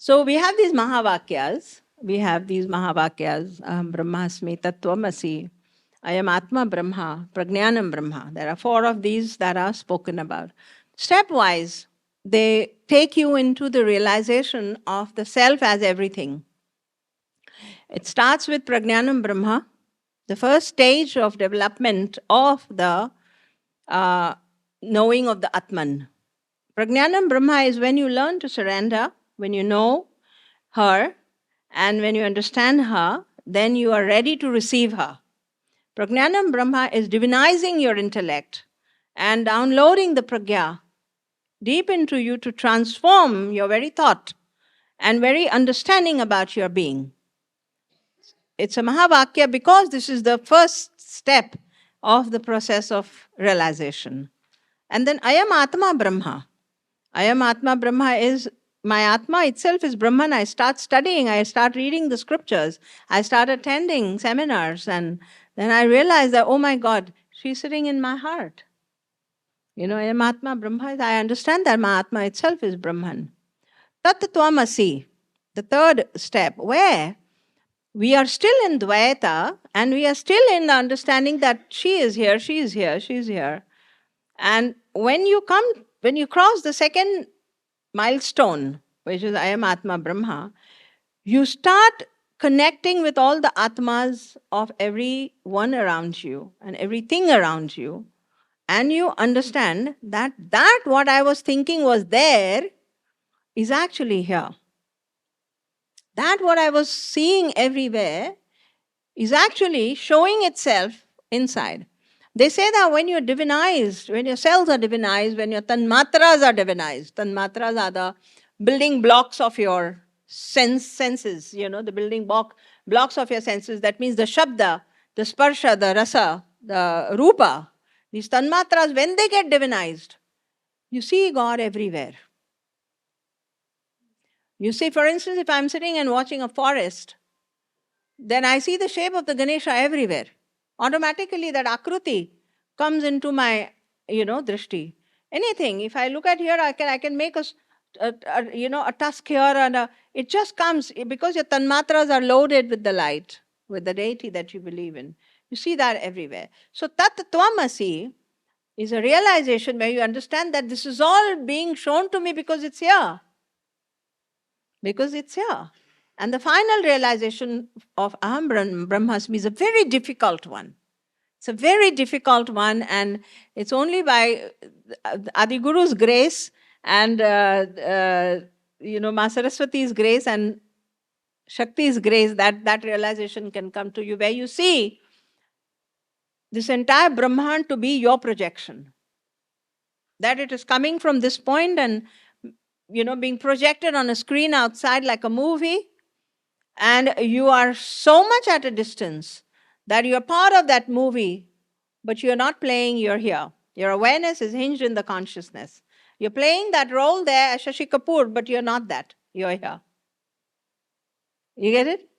So we have these Mahavakyas. We have these Mahavakyas, Aham Brahmasmi, Tat Svam Asi, I am Atma Brahma, Pragnyanam Brahma. There are 4 of these that are spoken about. Stepwise, they take you into the realization of the self as everything. It starts with Pragnyanam Brahma, the first stage of development of the knowing of the Atman. Pragnyanam Brahma is when you learn to surrender, when you know her, and when you understand her, then you are ready to receive her. Pragnyanam Brahma is divinizing your intellect and downloading the pragya deep into you to transform your very thought and very understanding about your being. It's a Mahavakya because this is the first step of the process of realization. And then I am Atma Brahma. I am Atma Brahma is my Atma itself is Brahman. I start studying, I start reading the scriptures, I start attending seminars, and then I realize that, oh my God, she's sitting in my heart. I am Atma Brahma. I understand that my Atma itself is Brahman. Tat Svam Asi, the third step, where we are still in Dvaita and we are still in the understanding that she is here, she is here, she is here. And when you cross the second milestone, which is I am Atma Brahma, you start connecting with all the Atmas of everyone around you and everything around you. And you understand that what I was thinking was there is actually here. That what I was seeing everywhere is actually showing itself inside. They say that when you're divinized, when your cells are divinized, when your tanmatras are tanmatras are the building blocks of your senses, the building blocks of your senses. That means the shabda, the sparsha, the rasa, the rupa. These tanmatras, when they get divinized, you see God everywhere. You see, for instance, if I'm sitting and watching a forest, then I see the shape of the Ganesha everywhere. Automatically that akruti comes into my, drishti. Anything, if I look at here, I can make a tusk here, and it just comes because your tanmatras are loaded with the light, with the deity that you believe in. You see that everywhere. So Tat Svam Asi is a realization where you understand that this is all being shown to me because it's here. Because it's here. And the final realization of Aham Brahmasmi is a very difficult one. It's a very difficult one, and it's only by Adi Guru's grace and Ma Saraswati's grace and Shakti's grace that realization can come to you, where you see this entire Brahman to be your projection. That it is coming from this point and being projected on a screen outside like a movie, and you are so much at a distance that you're part of that movie, but you're not playing, you're here. Your awareness is hinged in the consciousness. You're playing that role there as Shashi Kapoor, but you're not that. You're here. You get it?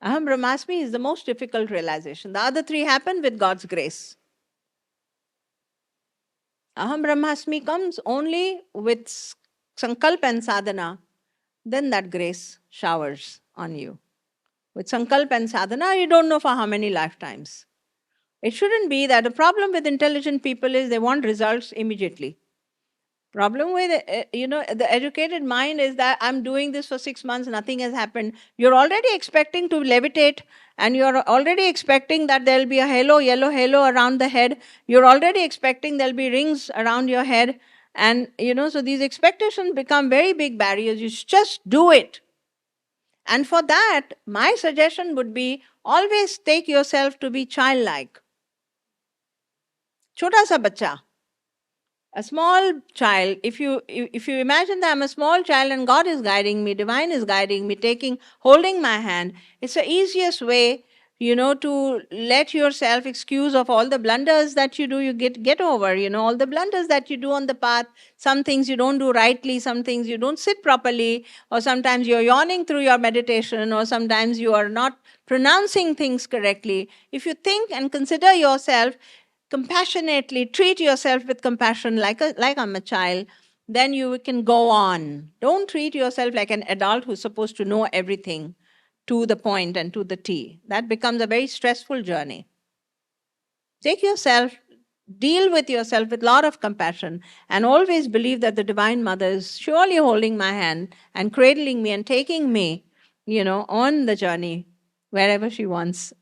Aham Brahmasmi is the most difficult realization. The other 3 happen with God's grace. Aham Brahmasmi comes only with sankalpa and sadhana. Then that grace showers on you. With sankalpa and sadhana, you don't know for how many lifetimes. It shouldn't be that. The problem with intelligent people is they want results immediately. Problem with the educated mind is that I'm doing this for 6 months, nothing has happened. You're already expecting to levitate, and you're already expecting that there'll be a halo, yellow halo around the head. You're already expecting there'll be rings around your head. And so these expectations become very big barriers. You just do it. And for that, my suggestion would be always take yourself to be childlike. Chota sa bacha. A small child, if you imagine that I'm a small child and God is guiding me, divine is guiding me, holding my hand, it's the easiest way, to let yourself excuse of all the blunders that you do, you get over, all the blunders that you do on the path. Some things you don't do rightly, some things you don't sit properly, or sometimes you're yawning through your meditation, or sometimes you are not pronouncing things correctly. If you think and consider yourself, compassionately treat yourself with compassion like I'm a child, then you can go on. Don't treat yourself like an adult who's supposed to know everything to the point and to the T. That becomes a very stressful journey. Take yourself, deal with yourself with a lot of compassion, and always believe that the Divine Mother is surely holding my hand and cradling me and taking me, on the journey wherever she wants